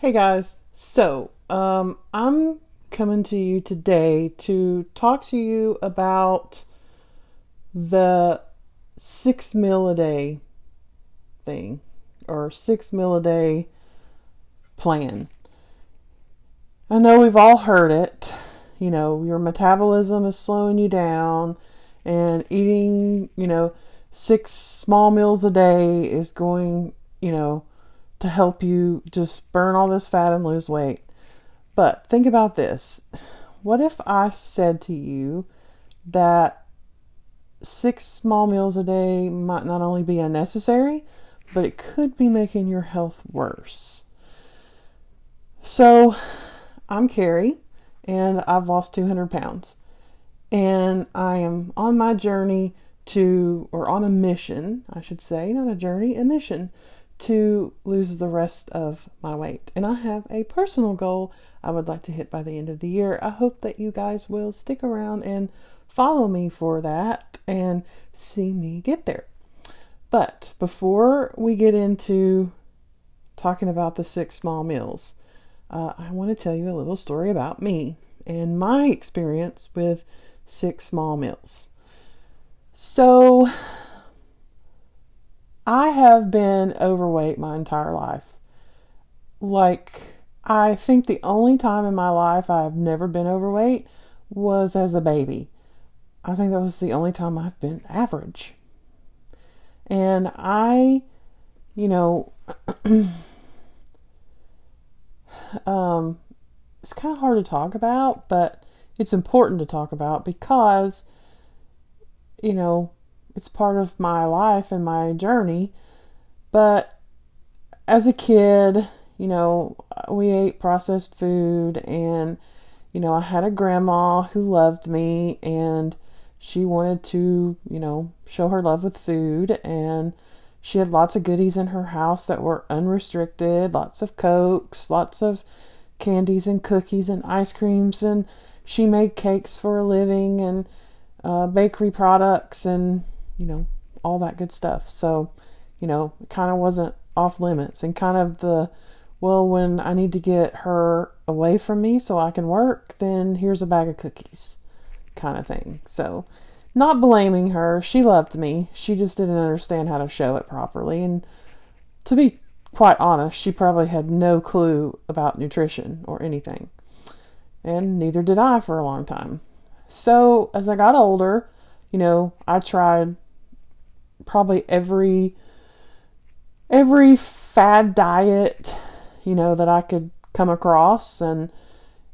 Hey guys, I'm coming to you today to talk to you about the 6 meal a day thing or 6 meal a day plan. I know we've all heard it. You know, your metabolism is slowing you down, and eating, 6 small meals a day is going, to help you just burn all this fat and lose weight. But think about this. What if I said to you that 6 small meals a day might not only be unnecessary, but it could be making your health worse? So, I'm Carrie, and I've lost 200 pounds. And I am on my journey or on a mission, I should say, not a journey, a mission to lose the rest of my weight. And I have a personal goal I would like to hit by the end of the year. I hope that you guys will stick around and follow me for that and see me get there. But before we get into talking about the 6 small meals, I want to tell you a little story about me and my experience with 6 small meals. So, I have been overweight my entire life. I think the only time in my life I've never been overweight was as a baby. I think that was the only time I've been average. And you know, it's kind of hard to talk about, but it's important to talk about because, you know, it's part of my life and my journey. But as a kid, we ate processed food, and, I had a grandma who loved me, and she wanted to, show her love with food, and she had lots of goodies in her house that were unrestricted, lots of Cokes, lots of candies and cookies and ice creams, and she made cakes for a living, and bakery products, and, all that good stuff. So, it kind of wasn't off limits, and kind of when I need to get her away from me so I can work, then here's a bag of cookies kind of thing. So, not blaming her. She loved me. She just didn't understand how to show it properly. And to be quite honest, she probably had no clue about nutrition or anything. And neither did I for a long time. So, as I got older, I tried probably every fad diet, that I could come across, and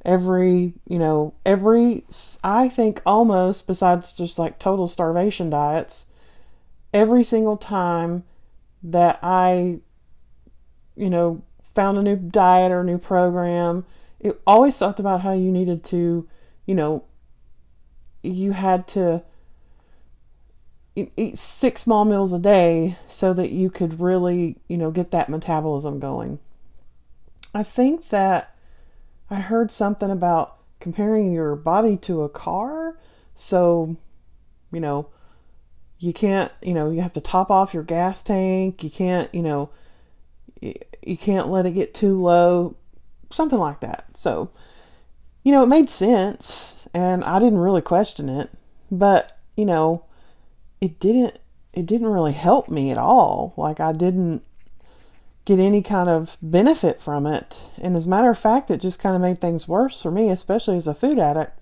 I think almost, besides just like total starvation diets, every single time that I, found a new diet or a new program, it always talked about how you needed to, you had to eat 6 small meals a day so that you could really, get that metabolism going. I think that I heard something about comparing your body to a car. So, you can't, you have to top off your gas tank. You can't, you can't let it get too low, something like that. So, it made sense, and I didn't really question it, but, it didn't really help me at all. Like, I didn't get any kind of benefit from it. And as a matter of fact, it just kind of made things worse for me, especially as a food addict,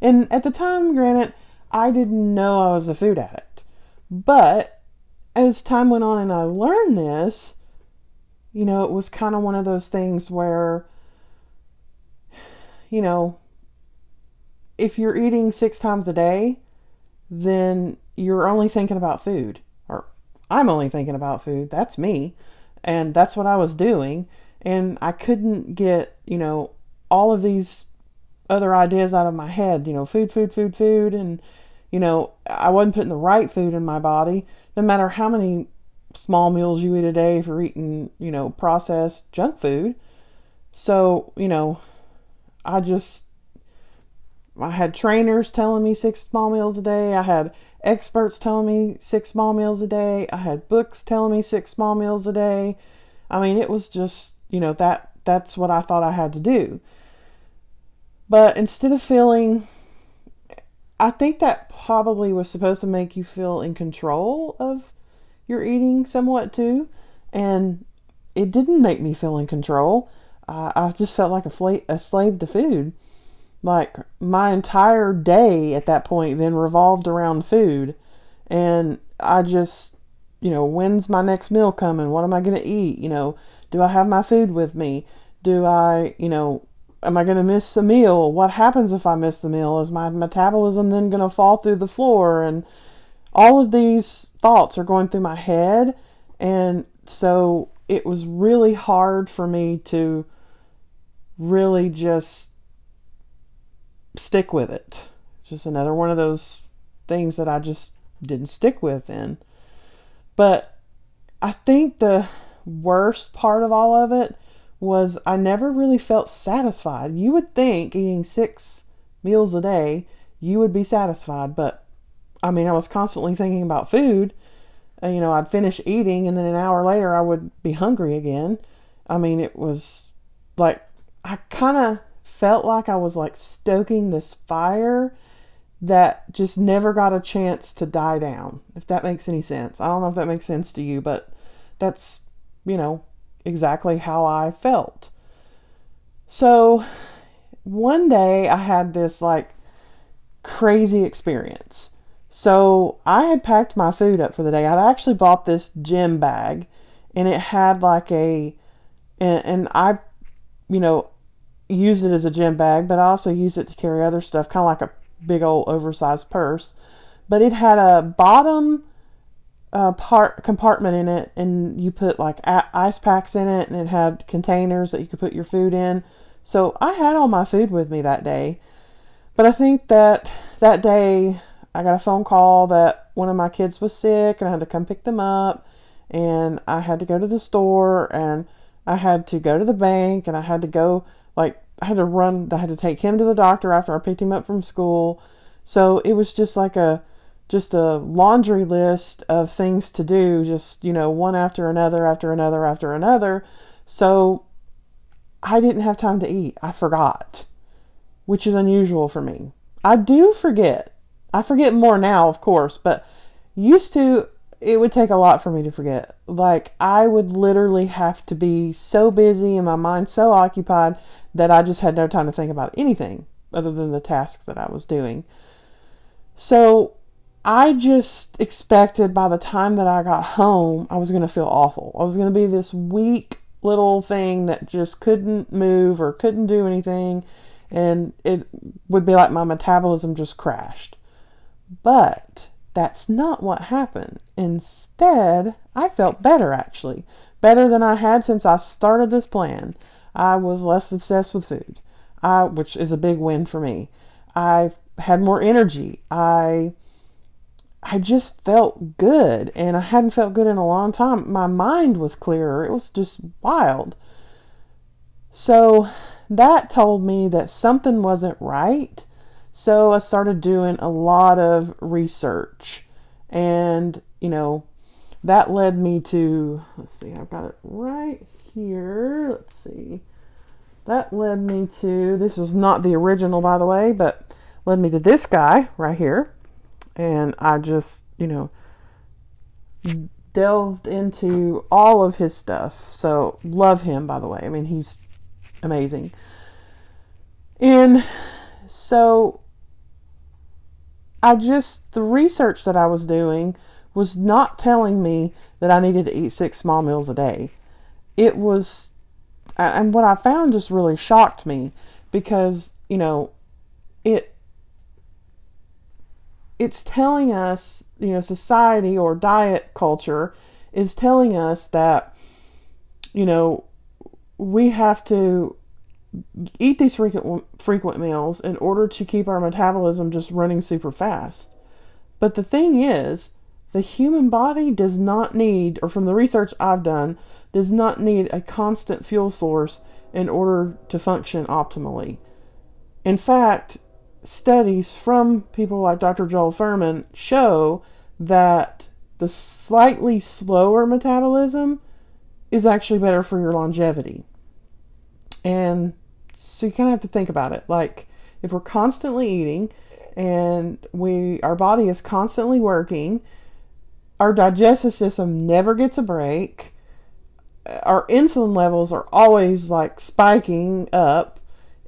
and at the time, granted, I didn't know I was a food addict. But as time went on and I learned this, it was kind of one of those things where, if you're eating 6 times a day, then you're only thinking about food. Or I'm only thinking about food. That's me. And that's what I was doing. And I couldn't get, all of these other ideas out of my head, food, food, food, food. And, I wasn't putting the right food in my body, no matter how many small meals you eat a day if you're eating, processed junk food. So, I had trainers telling me 6 small meals a day. I had experts telling me 6 small meals a day. I had books telling me 6 small meals a day. I mean, it was just, that's what I thought I had to do. But instead of feeling, I think that probably was supposed to make you feel in control of your eating somewhat too. And it didn't make me feel in control. I just felt like a slave to food. Like my entire day at that point then revolved around food. And I just, when's my next meal coming? What am I going to eat? Do I have my food with me? Do I, am I going to miss a meal? What happens if I miss the meal? Is my metabolism then going to fall through the floor? And all of these thoughts are going through my head. And so it was really hard for me to really just stick with it. It's just another one of those things that I just didn't stick with then. But I think the worst part of all of it was I never really felt satisfied. You would think eating 6 meals a day, you would be satisfied. But I was constantly thinking about food. I'd finish eating and then an hour later I would be hungry again. It was like, I kind of felt like I was like stoking this fire that just never got a chance to die down, if that makes any sense. I don't know if that makes sense to you, but that's, exactly how I felt. So one day I had this like crazy experience. So I had packed my food up for the day. I'd actually bought this gym bag and it had like and I, used it as a gym bag, but I also used it to carry other stuff, kind of like a big old oversized purse. But it had a bottom compartment in it, and you put like ice packs in it, and it had containers that you could put your food in. So I had all my food with me that day. But I think that day I got a phone call that one of my kids was sick and I had to come pick them up, and I had to go to the store, and I had to go to the bank, and I had to go, I had to take him to the doctor after I picked him up from school. So it was just like a laundry list of things to do, just, one after another, after another, after another. So I didn't have time to eat. I forgot, which is unusual for me. I do forget. I forget more now, of course, but used to, it would take a lot for me to forget. Like, I would literally have to be so busy and my mind so occupied that I just had no time to think about anything other than the task that I was doing. So I just expected by the time that I got home, I was going to feel awful. I was going to be this weak little thing that just couldn't move or couldn't do anything. And it would be like my metabolism just crashed. But that's not what happened. Instead, I felt better, actually. Better than I had since I started this plan. I was less obsessed with food, which is a big win for me. I had more energy. I just felt good, and I hadn't felt good in a long time. My mind was clearer. It was just wild. So that told me that something wasn't right. So I started doing a lot of research, and, that led me to, let's see, I've got it right here. Let's see. That led me to, this is not the original, by the way, but led me to this guy right here. And I just, delved into all of his stuff. So love him, by the way. He's amazing. And so the research that I was doing was not telling me that I needed to eat 6 small meals a day. It was, and what I found just really shocked me, because, it's telling us, society or diet culture is telling us that, we have to eat these frequent meals in order to keep our metabolism just running super fast. But the thing is, the human body does not need, or from the research I've done, does not need a constant fuel source in order to function optimally. In fact, studies from people like Dr. Joel Fuhrman show that the slightly slower metabolism is actually better for your longevity. And so you kind of have to think about it. Like, if we're constantly eating and our body is constantly working, our digestive system never gets a break, our insulin levels are always like spiking up,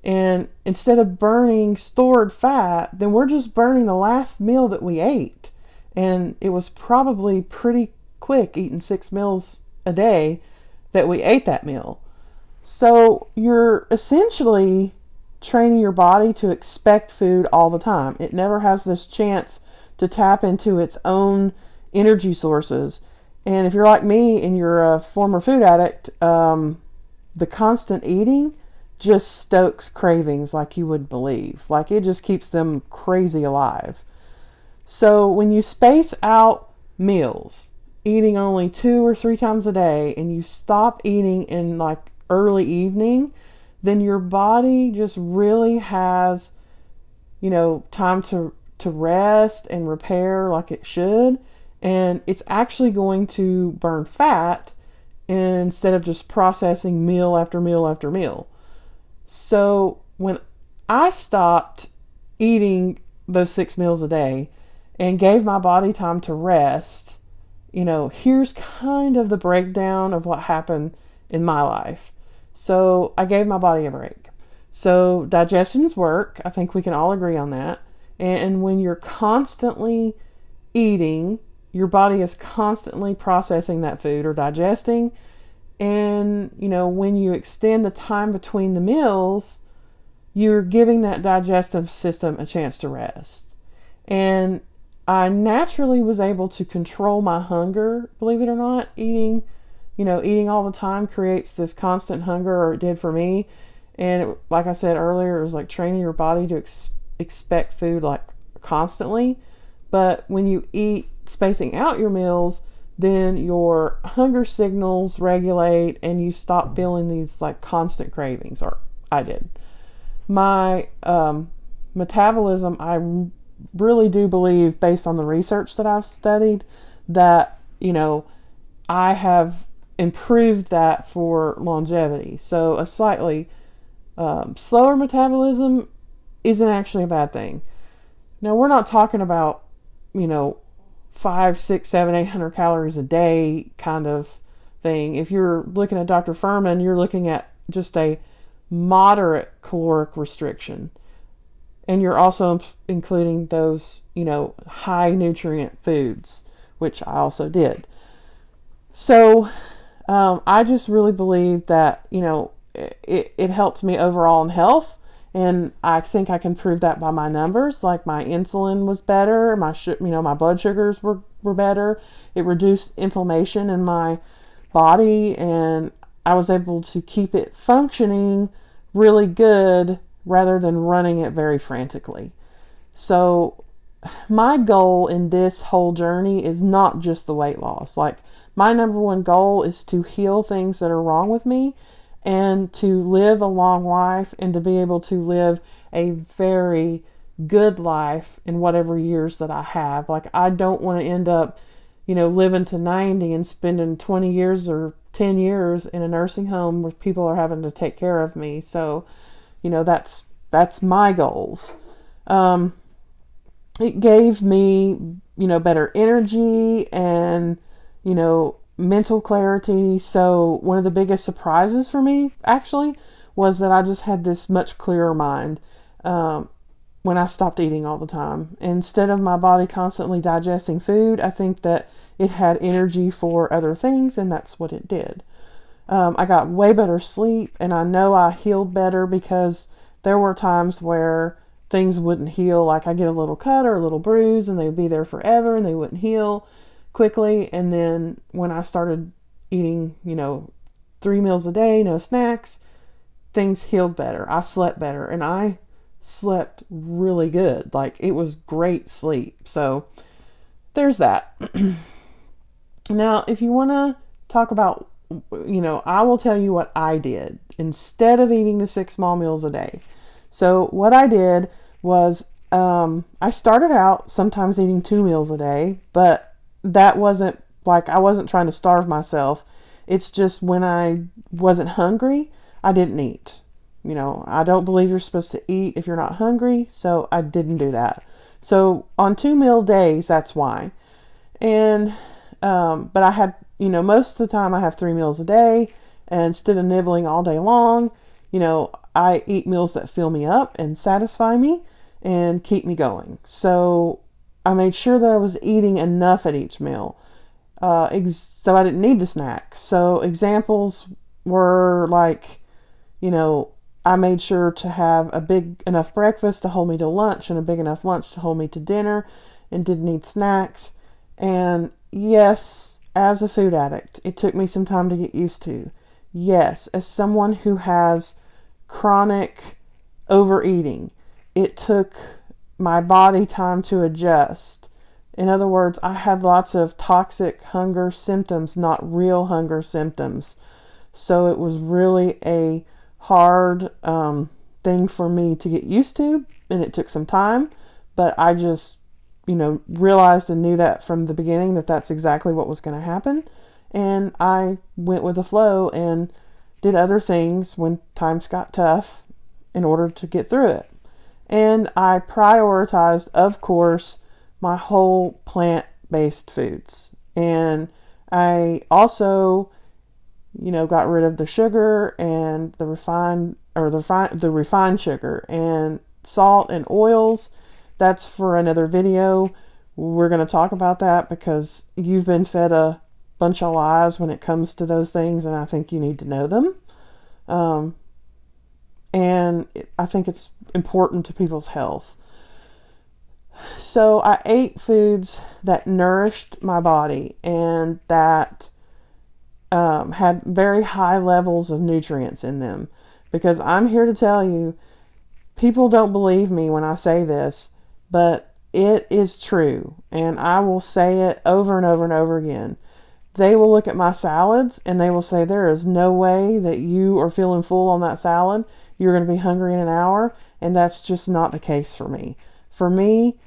and instead of burning stored fat, then we're just burning the last meal that we ate. And it was probably pretty quick, eating 6 meals a day, that we ate that meal. So you're essentially training your body to expect food all the time. It never has this chance to tap into its own energy sources. And if you're like me and you're a former food addict, the constant eating just stokes cravings like you would believe. Like, it just keeps them crazy alive. So when you space out meals, eating only 2 or 3 times a day, and you stop eating in like early evening, then your body just really has, time to rest and repair like it should. And it's actually going to burn fat instead of just processing meal after meal after meal. So when I stopped eating those 6 meals a day and gave my body time to rest, here's kind of the breakdown of what happened in my life. So I gave my body a break. So digestions work. I think we can all agree on that. And when you're constantly eating, your body is constantly processing that food or digesting. And, when you extend the time between the meals, you're giving that digestive system a chance to rest. And I naturally was able to control my hunger, believe it or not. Eating all the time creates this constant hunger, or it did for me. And like I said earlier, it was like training your body to expect food like constantly. But when you eat spacing out your meals, then your hunger signals regulate and you stop feeling these like constant cravings, or I did. My metabolism, I really do believe, based on the research that I've studied, that, I have improved that for longevity. So a slightly slower metabolism isn't actually a bad thing. Now, we're not talking about, 5, 6, 7, 800 calories a day kind of thing. If you're looking at Dr. Furman, you're looking at just a moderate caloric restriction. And you're also including those, high nutrient foods, which I also did. So I just really believe that, it helps me overall in health. And I think I can prove that by my numbers. Like, my insulin was better, my blood sugars were better. It reduced inflammation in my body, and I was able to keep it functioning really good rather than running it very frantically. So my goal in this whole journey is not just the weight loss. Like, my number one goal is to heal things that are wrong with me, and to live a long life, and to be able to live a very good life in whatever years that I have. Like, I don't want to end up, living to 90 and spending 20 years or 10 years in a nursing home where people are having to take care of me. So, that's my goals. It gave me, better energy and, mental clarity. So one of the biggest surprises for me, actually, was that I just had this much clearer mind when I stopped eating all the time. Instead of my body constantly digesting food, I think that it had energy for other things, and that's what it did. I got way better sleep, and I know I healed better, because there were times where things wouldn't heal. Like, I get a little cut or a little bruise, and they would be there forever, and they wouldn't heal quickly. And then when I started eating, 3 meals a day, no snacks, things healed better. I slept better, and I slept really good. Like, it was great sleep. So there's that. Now, if you want to talk about, I will tell you what I did instead of eating the 6 small meals a day. So what I did was, I started out sometimes eating 2 meals a day, but that wasn't like, I wasn't trying to starve myself. It's just when I wasn't hungry, I didn't eat. I don't believe you're supposed to eat if you're not hungry, so I didn't do that. So on 2 meal days, that's why. And, but I had, most of the time I have 3 meals a day, and instead of nibbling all day long, I eat meals that fill me up and satisfy me and keep me going. So I made sure that I was eating enough at each meal, so I didn't need to snack. So examples were like, I made sure to have a big enough breakfast to hold me to lunch and a big enough lunch to hold me to dinner, and didn't need snacks. And yes, as a food addict, it took me some time to get used to. Yes, as someone who has chronic overeating, it took my body time to adjust. In other words, I had lots of toxic hunger symptoms, not real hunger symptoms. So it was really a hard thing for me to get used to, and it took some time, but I just, realized and knew that from the beginning that that's exactly what was going to happen. And I went with the flow and did other things when times got tough in order to get through it. And I prioritized, of course, my whole plant-based foods. And I also, got rid of the sugar and the refined sugar and salt and oils. That's for another video. We're going to talk about that because you've been fed a bunch of lies when it comes to those things, and I think you need to know them. I think it's important to people's health. So I ate foods that nourished my body and that had very high levels of nutrients in them. Because I'm here to tell you, people don't believe me when I say this, but it is true. And I will say it over and over and over again. They will look at my salads and they will say, there is no way that you are feeling full on that salad. You're going to be hungry in an hour. And that's just not the case for me. For me,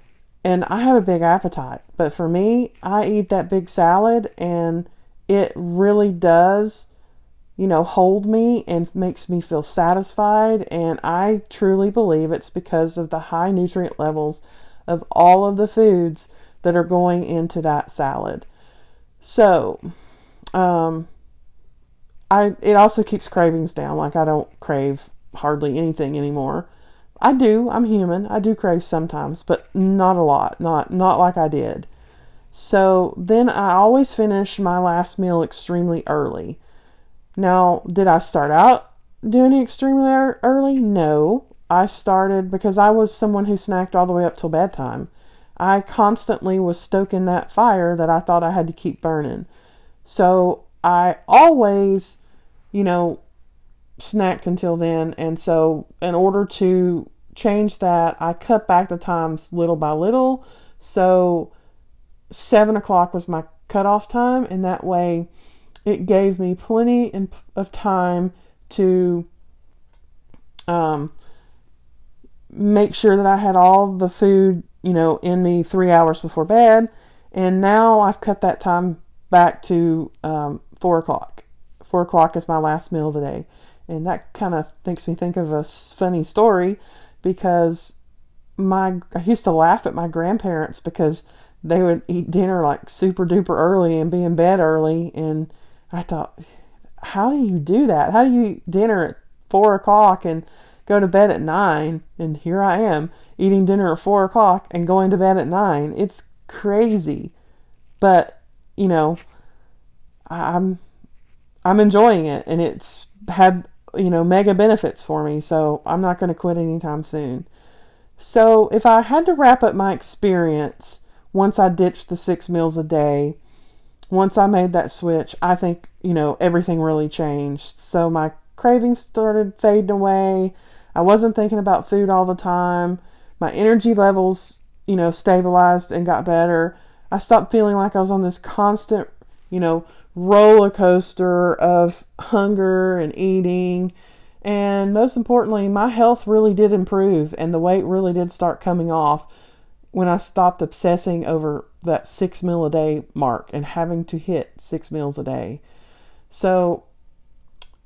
and I have a big appetite, but for me, I eat that big salad and it really does, hold me and makes me feel satisfied. And I truly believe it's because of the high nutrient levels of all of the foods that are going into that salad. So, it also keeps cravings down. Like, I don't crave hardly anything anymore. I do. I'm human. I do crave sometimes, but not a lot. Not like I did. So then I always finish my last meal extremely early. Now, did I start out doing it extremely early? No. I started because I was someone who snacked all the way up till bedtime. I constantly was stoking that fire that I thought I had to keep burning. So I always, snacked until then. And so in order to change that, I cut back the times little by little. So 7 o'clock was my cutoff time, and that way it gave me plenty of time to make sure that I had all the food, in me 3 hours before bed. And now I've cut that time back to 4 o'clock. 4 o'clock is my last meal of the day. And that kind of makes me think of a funny story, because I used to laugh at my grandparents because they would eat dinner like super duper early and be in bed early. And I thought, how do you do that? How do you eat dinner at 4 o'clock and go to bed at 9? And here I am eating dinner at 4 o'clock and going to bed at 9. It's crazy. But, I'm enjoying it, and it's had, mega benefits for me. So I'm not going to quit anytime soon. So if I had to wrap up my experience, once I ditched the 6 meals a day, once I made that switch, I think, everything really changed. So my cravings started fading away. I wasn't thinking about food all the time. My energy levels, stabilized and got better. I stopped feeling like I was on this constant, roller coaster of hunger and eating. And most importantly, my health really did improve, and the weight really did start coming off when I stopped obsessing over that 6 meal a day mark and having to hit 6 meals a day. So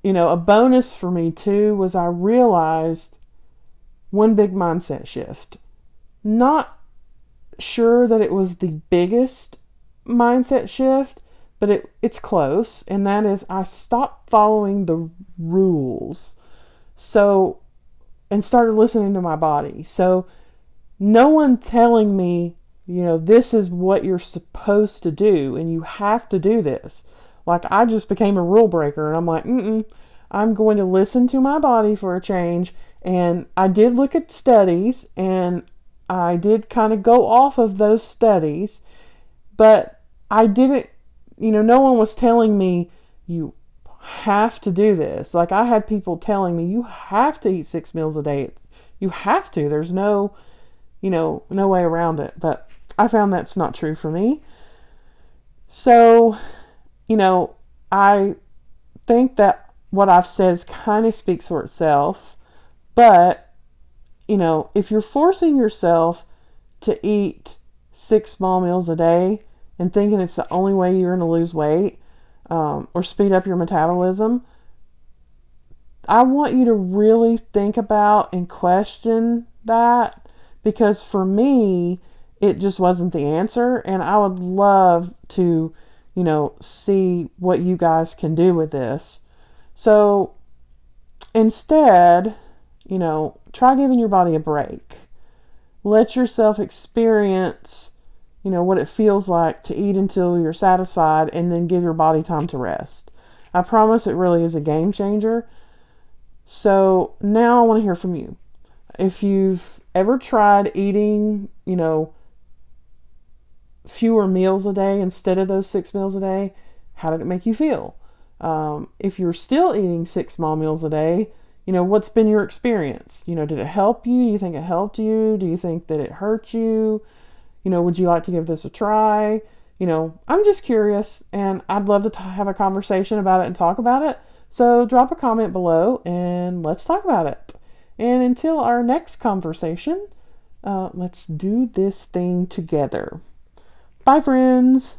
a bonus for me too was I realized one big mindset shift. Not sure that it was the biggest mindset shift, but it's close, and that is I stopped following the rules. So, and started listening to my body. So, no one telling me, this is what you're supposed to do and you have to do this. Like I just became a rule breaker and I'm like, I'm going to listen to my body for a change. And I did look at studies and I did kind of go off of those studies, but I didn't, no one was telling me you have to do this. Like I had people telling me you have to eat 6 meals a day. You have to. There's no way around it. But I found that's not true for me. So, I think that what I've said kind of speaks for itself. But, if you're forcing yourself to eat 6 small meals a day and thinking it's the only way you're going to lose weight or speed up your metabolism, I want you to really think about and question that, because for me, it just wasn't the answer. And I would love to, see what you guys can do with this. So instead, try giving your body a break. Let yourself experience, what it feels like to eat until you're satisfied and then give your body time to rest. I promise it really is a game changer. So now I want to hear from you. If you've ever tried eating, fewer meals a day instead of those 6 meals a day, how did it make you feel? If you're still eating 6 small meals a day, what's been your experience? Did it help you? Do you think it helped you? Do you think that it hurt you? Would you like to give this a try? I'm just curious and I'd love to have a conversation about it and talk about it. So drop a comment below and let's talk about it. And until our next conversation, let's do this thing together. Bye, friends.